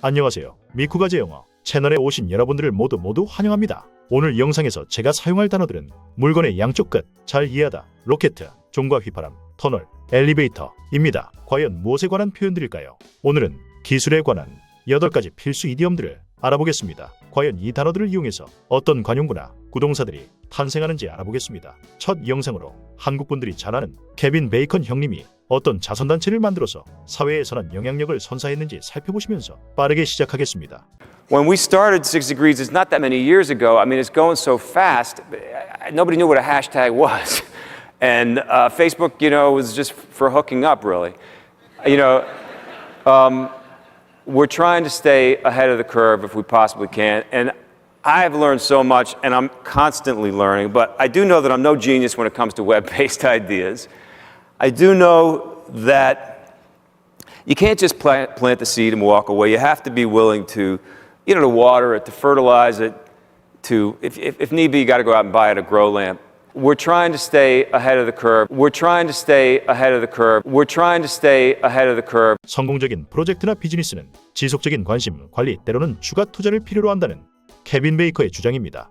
안녕하세요. 미쿠가제 영어 채널에 오신 여러분들을 모두 환영합니다. 오늘 영상에서 제가 사용할 단어들은 물건의 양쪽 끝, 잘 이해하다, 로켓, 종과 휘파람, 터널, 엘리베이터입니다. 과연 무엇에 관한 표현들일까요? 오늘은 기술에 관한 8가지 필수 이디엄들을 알아보겠습니다. 과연 이 단어들을 이용해서 어떤 관용구나 구동사들이 탄생하는지 알아보겠습니다. 첫 영상으로 한국분들이 잘 아는 케빈 베이컨 형님이 어떤 자선단체를 만들어서 사회에 선한 영향력을 선사했는지 살펴보시면서 빠르게 시작하겠습니다. When we started Six Degrees, it's not that many years ago. I mean, it's going so fast. Nobody knew what a hashtag was. And Facebook, was just for hooking up, really. We're trying to stay ahead of the curve if we possibly can. And I've learned so much, and I'm constantly learning. But I do know that I'm no genius when it comes to web-based ideas. I do know that you can't just plant the seed and walk away. You have to be willing to, to water it, to fertilize it, if need be, you got to go out and buy it a grow lamp. We're trying to stay ahead of the curve. We're trying to stay ahead of the curve. We're trying to stay ahead of the curve. 성공적인 프로젝트나 비즈니스는 지속적인 관심, 관리, 때로는 추가 투자를 필요로 한다는 케빈 베이커의 주장입니다.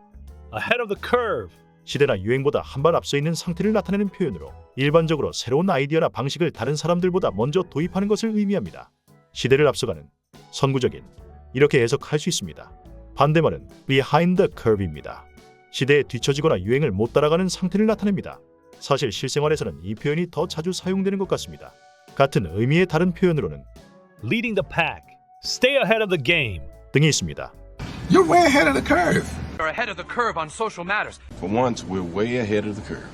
Ahead of the curve. 시대나 유행보다 한 발 앞서 있는 상태를 나타내는 표현으로 일반적으로 새로운 아이디어나 방식을 다른 사람들보다 먼저 도입하는 것을 의미합니다. 시대를 앞서가는, 선구적인, 이렇게 해석할 수 있습니다. 반대말은 behind the curve입니다. 시대에 뒤처지거나 유행을 못 따라가는 상태를 나타냅니다. 사실 실생활에서는 이 표현이 더 자주 사용되는 것 같습니다. 같은 의미의 다른 표현으로는 Leading the pack. Stay ahead of the game. 등이 있습니다. You're way ahead of the curve. We're ahead of the curve on social matters. For once, we're way ahead of the curve.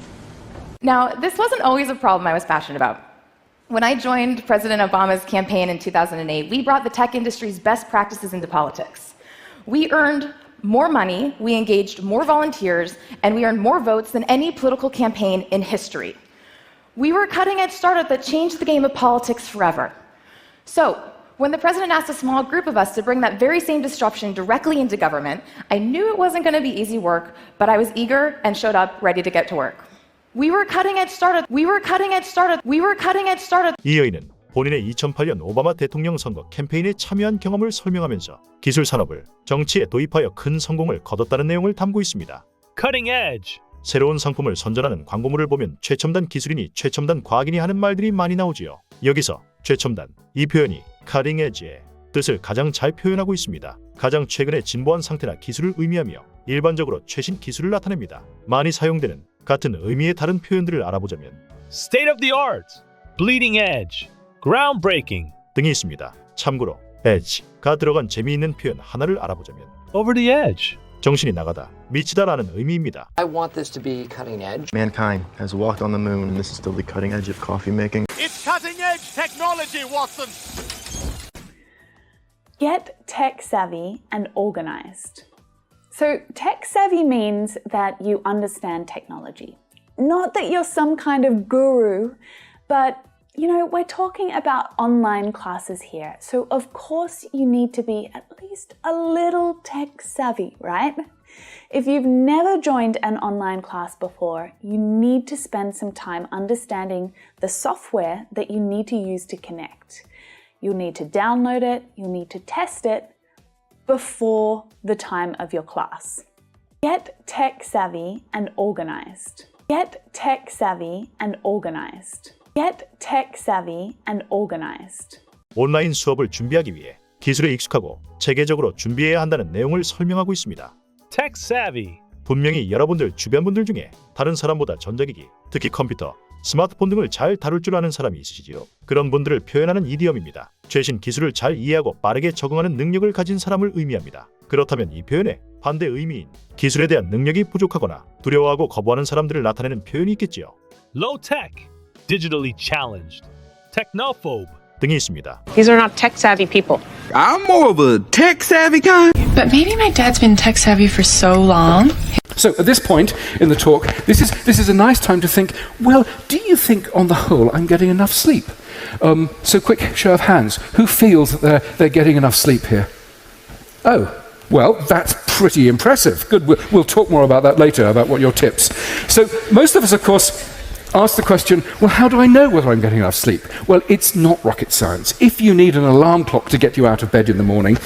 Now, this wasn't always a problem I was passionate about. When I joined President Obama's campaign in 2008, we brought the tech industry's best practices into politics. We earned more money, we engaged more volunteers, and we earned more votes than any political campaign in history. We were a cutting-edge startup that changed the game of politics forever. So, when the president asked a small group of us to bring that very same disruption directly into government, I knew it wasn't going to be easy work, but I was eager and showed up ready to get to work. We were a cutting-edge startup. We were a cutting-edge startup. We were a cutting-edge startup. 이 여인은 본인의 2008년 오바마 대통령 선거 캠페인에 참여한 경험을 설명하면서 기술 산업을 정치에 도입하여 큰 성공을 거뒀다는 내용을 담고 있습니다. Cutting edge. 새로운 상품을 선전하는 광고물을 보면 최첨단 기술이니 최첨단 과학이니 하는 말들이 많이 나오지요. 여기서 최첨단, 이 표현이 cutting edge의 뜻을 가장 잘 표현하고 있습니다. 가장 최근에 진보한 상태나 기술을 의미하며 일반적으로 최신 기술을 나타냅니다. 많이 사용되는 같은 의미의 다른 표현들을 알아보자면 State of the art. Bleeding edge. Groundbreaking. 등이 있습니다. 참고로 edge가 들어간 재미있는 표현 하나를 알아보자면 Over the edge. 정신이 나가다, 미치다라는 의미입니다. I want this to be cutting edge. Mankind has walked on the moon, and this is still the cutting edge of coffee making. It's cutting edge technology, Watson. Get tech savvy and organized. So, tech savvy means that you understand technology. Not that you're some kind of guru, but we're talking about online classes here. So, of course, you need to be at least a little tech savvy, right? If you've never joined an online class before, you need to spend some time understanding the software that you need to use to connect. You'll need to download it, you'll need to test it before the time of your class. Get tech savvy and organized. Get tech savvy and organized. Get tech savvy and organized. 온라인 수업을 준비하기 위해 기술에 익숙하고 체계적으로 준비해야 한다는 내용을 설명하고 있습니다. Tech savvy. 분명히 여러분들 주변 분들 중에 다른 사람보다 전자기기, 특히 컴퓨터, 스마트폰 등을 잘 다룰 줄 아는 사람이 있으시지요. 그런 분들을 표현하는 이디엄입니다. 최신 기술을 잘 이해하고 빠르게 적응하는 능력을 가진 사람을 의미합니다. 그렇다면 이 표현의 반대 의미인 기술에 대한 능력이 부족하거나 두려워하고 거부하는 사람들을 나타내는 표현이 있겠지요. Low tech. Digitally challenged. Technophobe. 등이 있습니다. These are not tech savvy people. I'm more of a tech savvy kind. But maybe my dad's been tech savvy for so long. So at this point in the talk, this is a nice time to think, well, do you think on the whole I'm getting enough sleep? So quick show of hands. Who feels that they're getting enough sleep here? Oh, well, that's pretty impressive. Good, we'll talk more about that later, about what your tips. So most of us, of course, Ask the question, well, how do I know whether I'm getting enough sleep? Well, it's not rocket science. If you need an alarm clock to get you out of bed in the morning,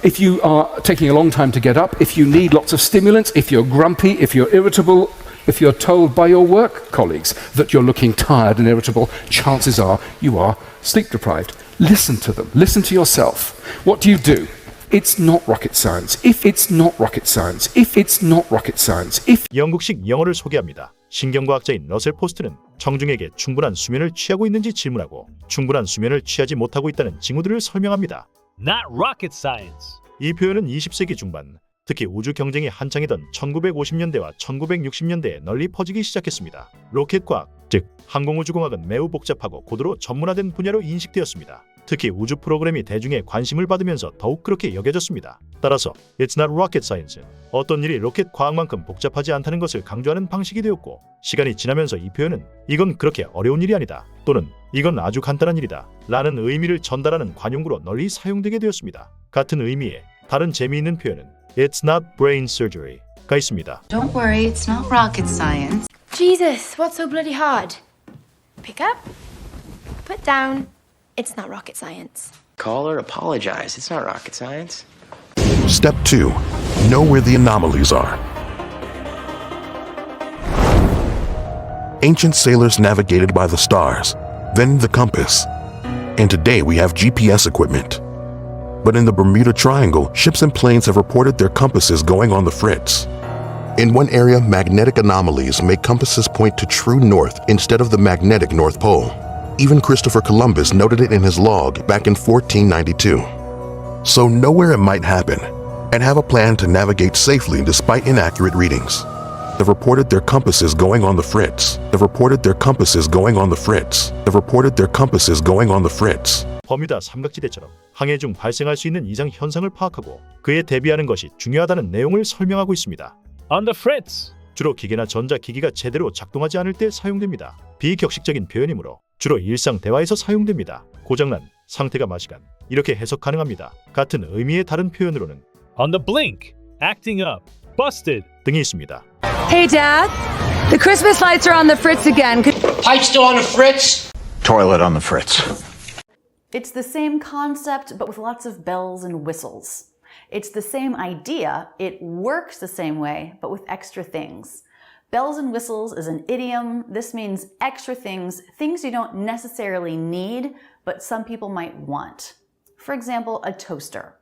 if you are taking a long time to get up, if you need lots of stimulants, if you're grumpy, if you're irritable, if you're told by your work colleagues that you're looking tired and irritable, chances are you are sleep deprived. Listen to them. Listen to yourself. What do you do? It's not rocket science. If it's not rocket science. If it's not rocket science. If 영국식 영어를 소개합니다. 신경과학자인 러셀 포스트는 청중에게 충분한 수면을 취하고 있는지 질문하고 충분한 수면을 취하지 못하고 있다는 징후들을 설명합니다. Not rocket science. 이 표현은 20세기 중반, 특히 우주 경쟁이 한창이던 1950년대와 1960년대에 널리 퍼지기 시작했습니다. 로켓 과학, 즉 항공우주공학은 매우 복잡하고 고도로 전문화된 분야로 인식되었습니다. 특히 우주 프로그램이 대중의 관심을 받으면서 더욱 그렇게 여겨졌습니다. 따라서 It's not rocket science, 어떤 일이 로켓 과학만큼 복잡하지 않다는 것을 강조하는 방식이 되었고, 시간이 지나면서 이 표현은 이건 그렇게 어려운 일이 아니다 또는 이건 아주 간단한 일이다 라는 의미를 전달하는 관용구로 널리 사용되게 되었습니다. 같은 의미의 다른 재미있는 표현은 It's not brain surgery가 있습니다. Don't worry, it's not rocket science. Jesus, what's so bloody hard? Pick up, put down. It's not rocket science. Call or apologize. It's not rocket science. Step 2. Know where the anomalies are. Ancient sailors navigated by the stars, then the compass. And today we have GPS equipment. But in the Bermuda Triangle, ships and planes have reported their compasses going on the fritz. In one area, magnetic anomalies make compasses point to true north instead of the magnetic North Pole. Even Christopher Columbus noted it in his log back in 1492. So know where it might happen, and have a plan to navigate safely despite inaccurate readings. They've reported their compasses going on the fritz. They've reported their compasses going on the fritz. They've reported their compasses going on the fritz. 버뮤다 삼각지대처럼 항해 중 발생할 수 있는 이상 현상을 파악하고 그에 대비하는 것이 중요하다는 내용을 설명하고 있습니다. On the fritz. 주로 기계나 전자기기가 제대로 작동하지 않을 때 사용됩니다. 비격식적인 표현이므로 주로 일상 대화에서 사용됩니다. 고장난, 상태가 마시간, 이렇게 해석 가능합니다. 같은 의미의 다른 표현으로는 On the blink. Acting up. Busted. 등이 있습니다. Hey, Dad. The Christmas lights are on the fritz again. Pipe still on the fritz? Toilet on the fritz. It's the same concept, but with lots of bells and whistles. It's the same idea, it works the same way, but with extra things. Bells and whistles is an idiom. This means extra things, things you don't necessarily need, but some people might want. For example, a toaster.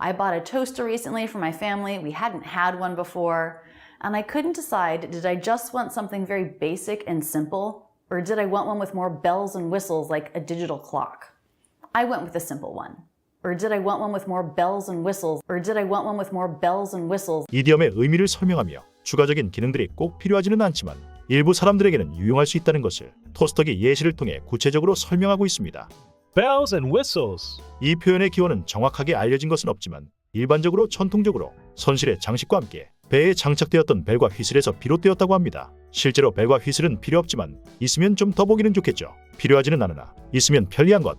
I bought a toaster recently for my family. We hadn't had one before, and I couldn't decide, did I just want something very basic and simple, or did I want one with more bells and whistles like a digital clock? I went with the simple one. Or did I want one with more bells and whistles? Or did I want one with more bells and whistles? 이디엄의 의미를 설명하며 추가적인 기능들이 꼭 필요하지는 않지만 일부 사람들에게는 유용할 수 있다는 것을 토스터기 예시를 통해 구체적으로 설명하고 있습니다. Bells and whistles. 이 표현의 기원은 정확하게 알려진 것은 없지만 일반적으로 전통적으로 선실의 장식과 함께 배에 장착되었던 벨과 휘슬에서 비롯되었다고 합니다. 실제로 벨과 휘슬은 필요 없지만 있으면 좀 더 보기는 좋겠죠. 필요하지는 않으나 있으면 편리한 것,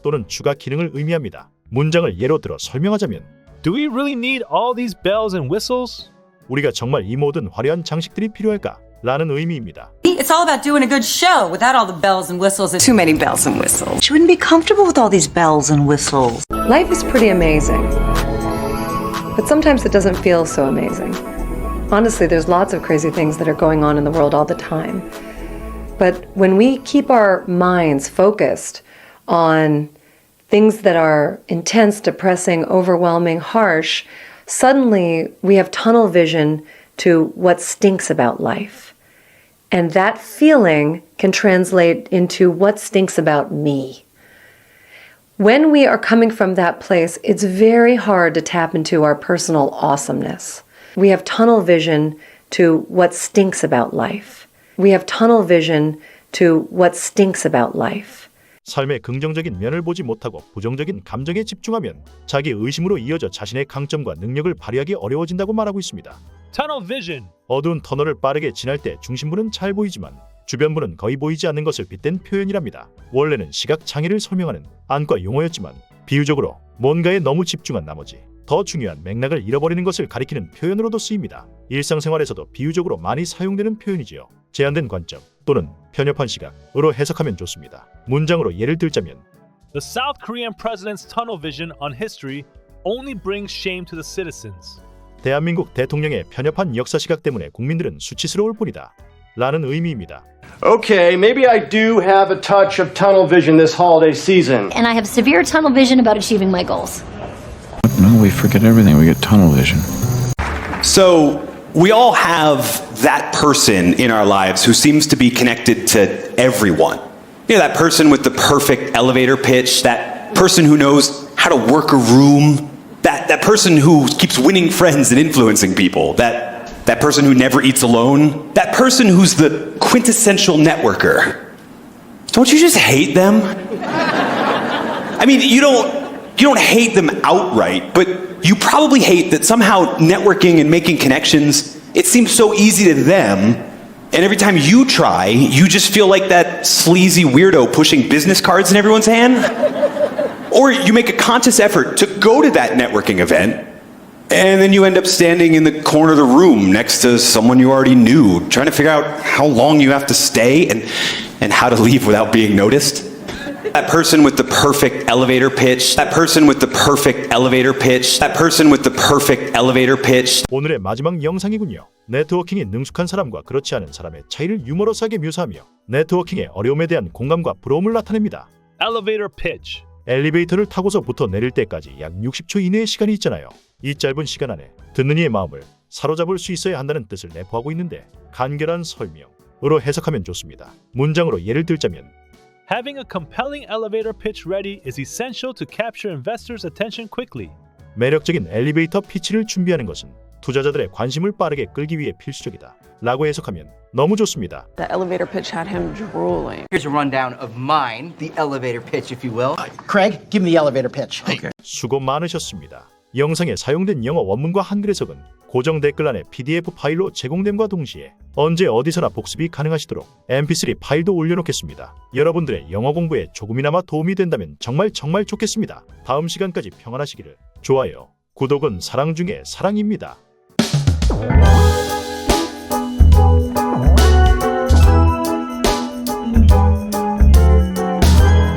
또는 추가 기능을 의미합니다. 문장을 예로 들어 설명하자면 Do we really need all these bells and whistles? 우리가 정말 이 모든 화려한 장식들이 필요할까? 라는 의미입니다. It's all about doing a good show without all the bells and whistles. Too many bells and whistles. She wouldn't be comfortable with all these bells and whistles. Life is pretty amazing. But sometimes it doesn't feel so amazing. Honestly, there's lots of crazy things that are going on in the world all the time. But when we keep our minds focused on things that are intense, depressing, overwhelming, harsh, suddenly we have tunnel vision to what stinks about life. And that feeling can translate into what stinks about me. When we are coming from that place, it's very hard to tap into our personal awesomeness. We have tunnel vision to what stinks about life. We have tunnel vision to what stinks about life. 삶의 긍정적인 면을 보지 못하고 부정적인 감정에 집중하면 자기 의심으로 이어져 자신의 강점과 능력을 발휘하기 어려워진다고 말하고 있습니다. Tunnel vision. 어두운 터널을 빠르게 지날 때 중심부는 잘 보이지만 주변부는 거의 보이지 않는 것을 빗댄 표현이랍니다. 원래는 시각 장애를 설명하는 안과 용어였지만 비유적으로 뭔가에 너무 집중한 나머지 더 중요한 맥락을 잃어버리는 것을 가리키는 표현으로도 쓰입니다. 일상생활에서도 비유적으로 많이 사용되는 표현이지요. 제한된 관점, 또는 편협한 시각으로 해석하면 좋습니다. 문장으로 예를 들자면 The South Korean president's tunnel vision on history only brings shame to the citizens. 대한민국 대통령의 편협한 역사 시각 때문에 국민들은 수치스러울 뿐이다 라는 의미입니다. Okay, maybe I do have a touch of tunnel vision this holiday season. And I have severe tunnel vision about achieving my goals. No, we forget everything. We get tunnel vision. So, we all have that person in our lives who seems to be connected to everyone. You know, that person with the perfect elevator pitch, that person who knows how to work a room, that person who keeps winning friends and influencing people, that person who never eats alone, that person who's the quintessential networker. Don't you just hate them? I mean, you don't hate them outright, but you probably hate that somehow networking and making connections, it seems so easy to them, and every time you try, you just feel like that sleazy weirdo pushing business cards in everyone's hand. Or you make a conscious effort to go to that networking event, and then you end up standing in the corner of the room next to someone you already knew, trying to figure out how long you have to stay and how to leave without being noticed. That person with the perfect elevator pitch, that person with the perfect elevator pitch, that person with the perfect elevator pitch. 오늘의 마지막 영상이군요. 네트워킹에 능숙한 사람과 그렇지 않은 사람의 차이를 유머러스하게 묘사하며 네트워킹의 어려움에 대한 공감과 부러움을 나타냅니다. Elevator pitch. 엘리베이터를 타고서부터 내릴 때까지 약 60초 이내의 시간이 있잖아요. 이 짧은 시간 안에 듣는 이의 마음을 사로잡을 수 있어야 한다는 뜻을 내포하고 있는데 간결한 설명으로 해석하면 좋습니다. 문장으로 예를 들자면 Having a compelling elevator pitch ready is essential to capture investors' attention quickly. 매력적인 엘리베이터 피치를 준비하는 것은 투자자들의 관심을 빠르게 끌기 위해 필수적이다 라고 해석하면 너무 좋습니다. The elevator pitch had him drooling. Here's a rundown of mine, the elevator pitch, if you will. Craig, give me the elevator pitch. Okay. 수고 많으셨습니다. 영상에 사용된 영어 원문과 한글 해석은 고정 댓글란에 PDF 파일로 제공됨과 동시에 언제 어디서나 복습이 가능하시도록 MP3 파일도 올려놓겠습니다. 여러분들의 영어 공부에 조금이나마 도움이 된다면 정말 좋겠습니다. 다음 시간까지 평안하시기를. 좋아요, 구독은 사랑 중에 사랑입니다.